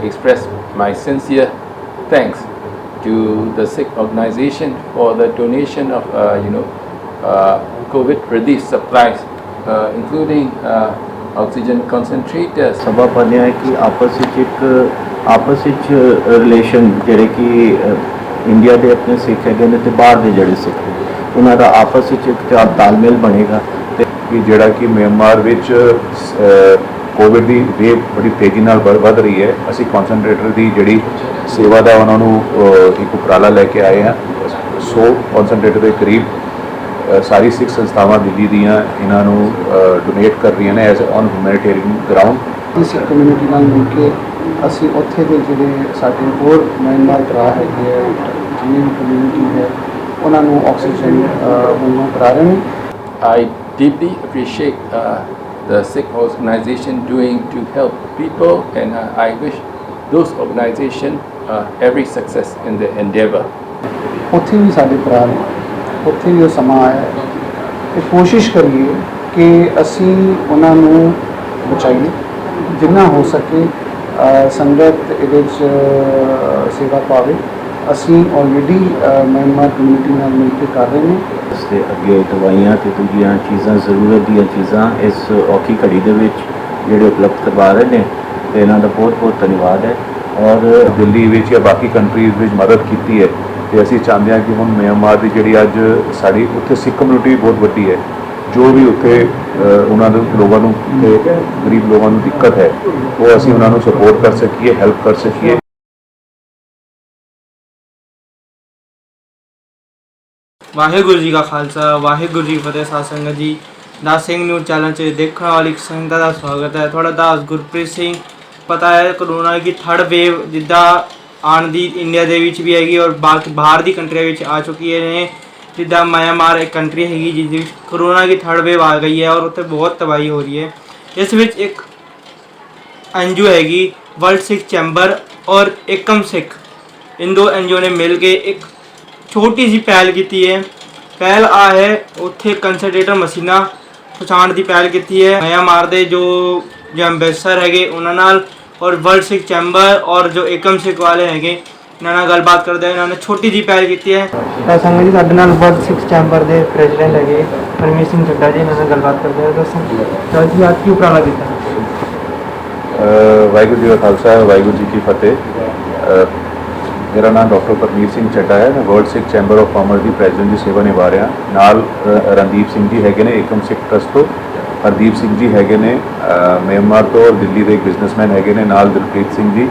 express my sincere thanks to the Sikh organization for the donation of COVID relief supplies, including oxygen concentrators. सबब बनया है कि आपस विच relation ਜਿਹੜੇ कि इंडिया के अपने सिख है ने ते बाहर के ਜਿਹੜੇ सिख ने उन्हां दा आपस विच एक तालमेल बनेगा ते कि ਜਿਹੜਾ कि म्यांमार विच कोविड की वेव बड़ी तेज़ी नाल वध रही है। असी कॉन्सनट्रेटर की जिहड़ी सेवा का उन्होंने एक उपराला लैके आए हैं। 100 कॉन्सनट्रेटर के करीब सारी सिख संस्थावां दिल्ली दियां इन्हों डोनेट कर रही हैं as on humanitarian ground. Sikh community नाल मिल के असी उत्थे दे जिहड़े साडे होर म्यांमार भरा है जिन्नी भी कम्यूनिटी है उन्होंने ऑक्सीजन मुहैया करा रहे हैं। I deeply appreciate the Sikh organization doing to help people, and I wish those organizations every success in their endeavor. उत्थे भी साडे भरा ने उत्थे भी समा आया कि कोशिश करिए कि असी उन्होंने बचाइए जिन्ना हो सके। संगत इहदे च सेवा पावे। असी ऑलरेडी म्यांमार कम्यूनिटी नाल मिल के कर रहे हैं। इसके अगे दवाइयाँ तो दूजिया चीज़ां जरूरत दी चीज़ां इस औखी घड़ी दे विच जिहड़े उपलब्ध करवा रहे हैं तो इन्हां दा बहुत बहुत धन्यवाद है। और दिल्ली विच या बाकी कंट्रीज़ विच मदद की है तो असी चाहते हैं कि हुण म्यांमार की जिहड़ी अज साडी उत्थे सिख कम्यूनिटी बहुत वड्डी है। जो भी उत्थे उन्होंने लोगों को गरीब लोगों को दिक्कत है वो असी उन्होंने सपोर्ट कर सकीए, हेल्प कर सकीए। वाहिगुरू जी का खालसा वाहिगुरू जी फतेह। साध संगत जी दास सिंह न्यूज़ चैनल से देखने वाली संगत का स्वागत है। थोड़ा दास गुरप्रीत सिंह पता है कोरोना की थर्ड वेव जिदा आन दी इंडिया दे विच भी हैगी और बाहर दी कंट्रियां विच आ चुकी है। जिदा म्यांमार एक कंट्री हैगी जिस कोरोना की थर्ड वेव आ गई है और उत्थे बहुत तबाही हो रही है। इस विच एक NGO हैगी वर्ल्ड सिख चैंबर और एकम सिख, इन दो NGO ने मिल के एक छोटी सी पहल की है। पहल आ है उत्थे कंसनट्रेटर मशीना पहुँचाने की पहल की है। म्यांमार के जो एम्बेसडर है उन्होंने और वर्ल्ड सिख चैंबर और जो एकम सिख वाले हैं इन्होंने गलबात करते हैं। इन्होंने छोटी जी पहल की है। संगत जी साडे नाल वर्ल्ड सिख चैंबर के प्रेजिडेंट है परमीत सिंह चड्डा जी, इन्होंने गलबात करते हैं। दस जी आज की उपराला किया। वाहिगुरू जी का खालसा वाहिगुरू जी की फतेह। मेरा नाम डॉक्टर परमीत सिंह चड्डा है। मैं world Sikh chamber of commerce की प्रेजिडेंट की सेवा निभा रहा। नाल रणदीप सिंह जी है ने एकम सिख ट्रस्ट तो, हरदीप सिंह जी है ने म्यांमार तो और दिल्ली के एक बिजनेसमैन है ने नाल दिलप्रीत सिंह जी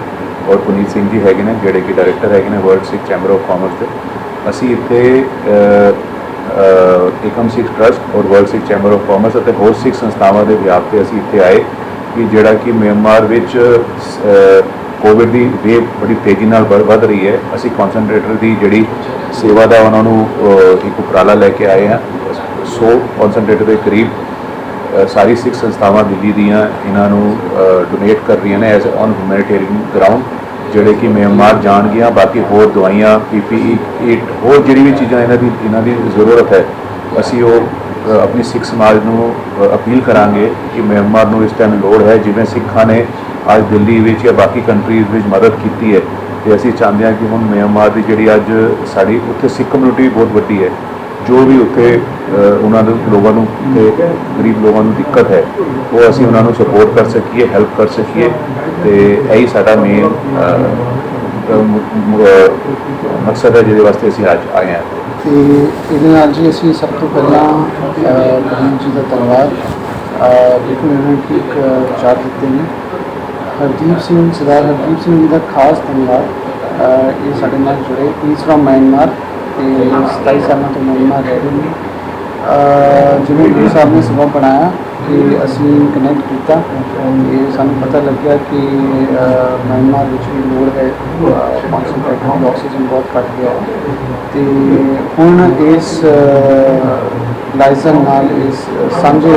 और पुनीत सिंह जी है ने जोड़े कि डायरैक्टर है ने world Sikh chamber of commerce के। असी इत्थे एकम सिख ट्रस्ट और world Sikh chamber of commerce और होर सिख संस्थावां के विभाग से असी इत्थे आए कि जिहड़ा कि म्यांमार विच कोविड की वेव बड़ी तेज़ी नाल वध रही है। असी कॉन्सनट्रेटर की जिहड़ी सेवा का उन्होंने एक उपराला लैके आए हैं। 100 कॉन्सनट्रेटर के करीब सारी सिख संस्थावां दिल्ली दियां इन्हों डोनेट कर रही हैं एज ऑन ह्यूमैनिटेरियन ग्राउंड जोड़े कि म्यांमार जान गया। बाकी होर दवाइयाँ PPE किट होर जी भी चीज़ां इन्हां दी ज़रूरत है। असी वो अपनी सिख समाज को अपील करांगे कि म्यांमार को इस टाइम लोड़ है। जिवें सिखां ने अज दिल्ली विच या बाकी कंट्रीज़ विच मदद की है तो असी चाहते हैं कि हुण म्यांमार की जिहड़ी अज साडी उत्थे सिख कम्यूनिटी बहुत वड्डी है। जो भी उत्थे उन्होंने लोगों को गरीब लोगों को दिक्कत है वो असी उन्होंने सपोर्ट कर सकीए, हेल्प कर सकीए। तो यही साडा मेन मकसद है जिहदे वास्ते असी अज आए हैं। तो ये जी असी सब तो पहला परमीत जी का धन्यवाद लेकिन उन्होंने ठीक विचार दिते हैं। हरदीप सिंह सरदार हरदीप सिंह जी का खास धन्यवाद। ये साडे नाल जुड़े पीस फ्रॉम म्यांमार 27 सालों तो म्यांमार रह रहे हैं। जिवें गुरु साहब ने सबब बनाया कि असी कनैक्ट किया ये सानू पता लग्या कि म्यांमार विच भी लोड़ है कॉन्सनट्रेटर की ऑक्सीजन बहुत घट गया है। तो हुण इस लाइजन नाल इस सांझे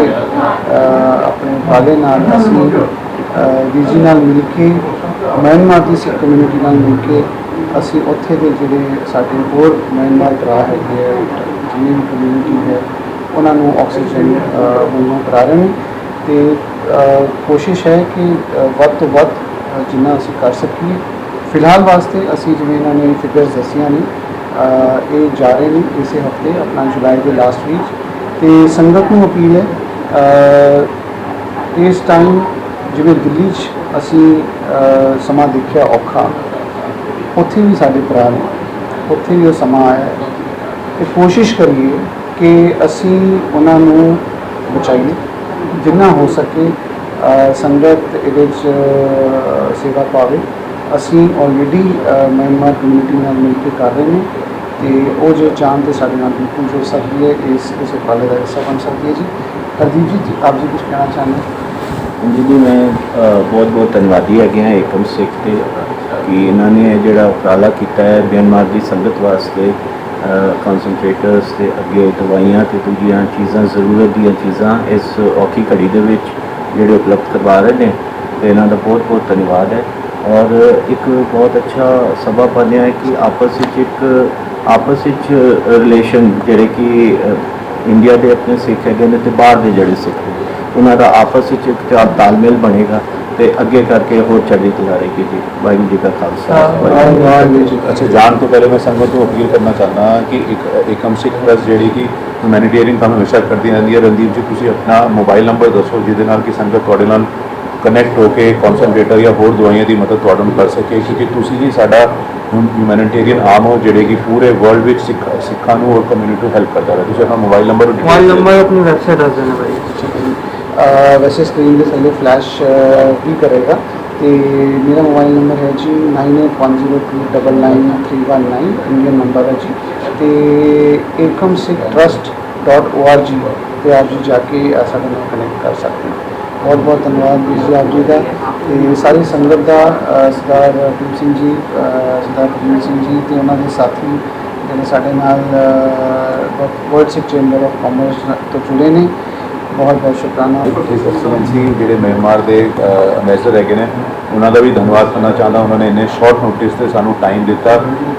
अपने वाले नाल असी वीजी नाल मिल के म्यांमार की सिख कम्यूनिटी नाल मिल के असी उत्थे दे जिहड़े साडे होर म्यांमार भरा है जिन्नी भी कम्यूनिटी है उन्होंने ऑक्सीजन मुहैया करा रहे हैं। तो कोशिश है कि वध तो वध ਜਿੰਨਾ ਅਸੀਂ ਕਰ ਸਕੀਏ। ਫਿਲਹਾਲ ਵਾਸਤੇ ਅਸੀਂ ਜਿਵੇਂ ਇਹਨਾਂ ਨੇ ਫਿਗਰਸ ਦੱਸੀਆਂ ਨੇ ਇਹ ਜਾ ਰਹੇ ਨੇ ਇਸੇ ਹਫਤੇ ਆਪਣਾ ਜੁਲਾਈ ਦੇ ਲਾਸਟ ਵੀਕ, ਤੇ ਸੰਗਤ ਨੂੰ ਅਪੀਲ ਹੈ ਇਸ ਟਾਈਮ ਜਿਵੇਂ ਦਿੱਲੀ 'ਚ ਅਸੀਂ ਸਮਾਂ ਦੇਖਿਆ ਔਖਾ, ਉੱਥੇ ਵੀ ਸਾਡੇ ਭਰਾ ਨੇ, ਉੱਥੇ ਵੀ ਉਹ ਸਮਾਂ ਆਇਆ ਹੈ, ਤੇ ਕੋਸ਼ਿਸ਼ ਕਰੀਏ ਕਿ ਅਸੀਂ ਉਹਨਾਂ ਨੂੰ ਬਚਾਈਏ ਜਿੰਨਾ ਹੋ ਸਕੇ। ਸੰਗਤ ਇਹਦੇ 'ਚ ਸੇਵਾ ਪਾਵੇ। ਅਸੀਂ ਆਲਰੇਡੀ ਮਿਆਂਮਾਰ ਕਮਿਊਨਿਟੀ ਨਾਲ ਮਿਲ ਕੇ ਕਰ ਰਹੇ ਨੇ, ਤੇ ਉਹ ਜੇ ਚਾਹਣ ਤਾਂ ਸਾਡੇ ਨਾਲ ਬਿਲਕੁਲ ਜੁੜ ਸਕਦੀ ਹੈ, ਇਸ ਉਪਰਾਲੇ ਦਾ ਹਿੱਸਾ ਬਣ ਸਕਦੀ ਹੈ ਜੀ। ਹਰਦੀਪ ਜੀ ਆਪ ਜੀ ਕੁਝ ਕਹਿਣਾ ਚਾਹੁੰਦੇ ਹੋ? जी मैं बहुत बहुत धन्यवादी है एकम सिख के कि इन्होंने जोड़ा उपराला किया है म्यांमार की संगत वास्ते कॉन्सनट्रेटर्स से अगे दवाइयाँ तो दूजिया चीज़ां जरूरत दी चीज़ां इस औखी घड़ी के जोड़े उपलब्ध करवा रहे हैं, तो इन्हों का बहुत बहुत धन्यवाद है। और एक बहुत अच्छा सबब बनया है कि आपस रिलेशन जोड़े कि इंडिया के अपने सिख है तो बाहर के जोड़े सिख हैं उन्हों का आपस में एक तालमेल बनेगा, तो अगे करके होर चढ़ी कला रहेगी जी। वाहिगुरू जी का खालसा वाहिगुरू जी। अच्छा, जान तो पहले मैं संगत को अपील करना चाहता कि एकम सिख प्लस जी कि ह्यूमैनिटेरियन काम हमेशा करती रहती है। रणदीप जी तुम अपना मोबाइल नंबर दसो जिसदे नाल कि संगत तुहाडे नाल कनैक्ट होकर कॉन्सनट्रेटर या होर दवाइयां की मदद तुहाडे नाल कर सके, क्योंकि तुसी ही साडा ह्यूमैनिटेरियन आर्म हो जिहड़े कि पूरे वर्ल्ड में सिखां नूं और कम्यूनिटी नूं हेल्प करता रहे। तुसीं अपना मोबाइल नंबर अपनी वेबसाइट दस देना भाई। वैसे स्क्रीन के थले फ्लैश भी करेगा, तो मेरा मोबाइल नंबर है जी 9810299319 इंडियन नंबर है जी। तो एकम सिख trust.org पे आप जी जाके साढ़े नाल कनैक्ट कर सकते हैं। बहुत बहुत धन्यवाद ਵੀਰ जी आप जी का, तो सारी संगत का सरदार भीम सिंह जी, सरदार भीम सिंह जी तो उन्होंने साथी जिन्हें साढ़े नाल world Sikh chamber of commerce तो जुड़े ने, बहुत बहुत शुक्राना। हिज एक्सलेंसी जोड़े म्यांमार के अंबैसडर है ने उन्हों का भी धन्यवाद करना चाहता। उन्होंने इन्ने शॉर्ट नोटिस से सानू टाइम दिता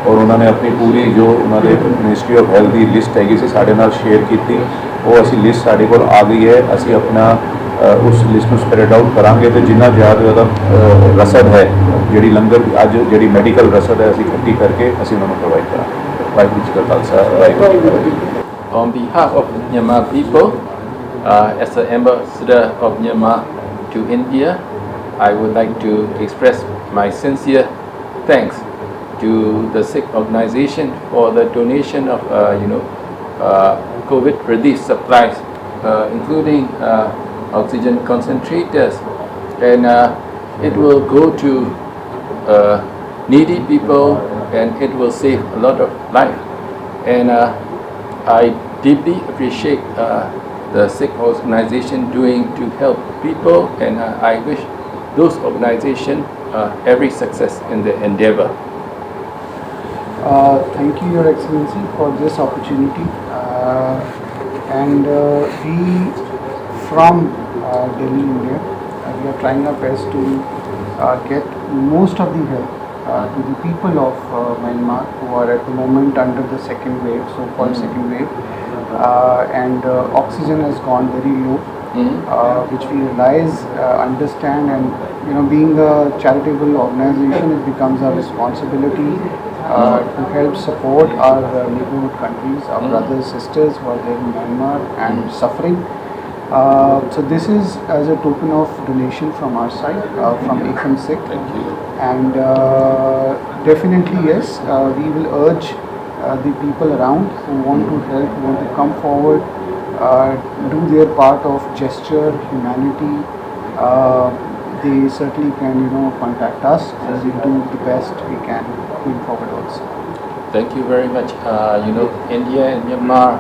और उन्होंने अपनी पूरी जो उन्होंने मिनिस्ट्री ऑफ हैल्थ की लिस्ट हैगी सी साडे नाल शेयर की, वो असी लिस्ट साडे कोल आ गई है। असी अपना उस लिस्ट में स्प्रेड आउट करांगे तो जिन्ना ज़्यादा रसद है जी लंगर अज जी मैडिकल रसद है असी इकट्ठी करके असी उन्होंने प्रोवाइड करांगे। वाहिगुरू जी का खालसा वाहिगुरू जी की फतेह। On behalf of Myanmar people, as an ambassador of Myanmar to India, I would like to express my sincere thanks to the Sikh organization for the donation of COVID relief supplies, including oxygen concentrators, and it will go to needy people and it will save a lot of life. And I deeply appreciate the Sikh organization doing to help people, and I wish those organizations every success in their endeavor. Thank you, Your Excellency, for this opportunity. And we from Delhi, India, we are trying our best to get most of the help to the people of Myanmar who are at the moment under the second wave, so-called second wave. And oxygen has gone very low, which we realize, understand, and being a charitable organization, it becomes our responsibility to help support our neighborhood countries, our brothers, sisters who are there in Myanmar and suffering. So this is as a token of donation from our side, from Ekam Sikh. Thank you. And definitely yes, we will urge the people around who want to help, who want to come forward, do their part of gesture, humanity. They certainly can, contact us, and we'll do the best we can going forward also. Thank you very much. India and Myanmar,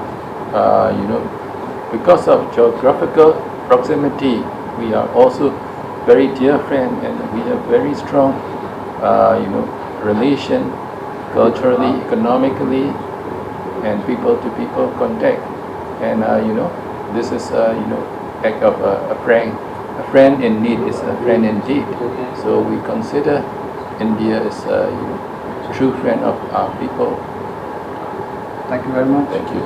because of geographical proximity, we are also very dear friends, and we have very strong, relation, culturally, economically, and people-to-people contact. And this is act of a friend. A friend in need is a friend indeed. So we consider India is a true friend of our people. Thank you very much. Thank you.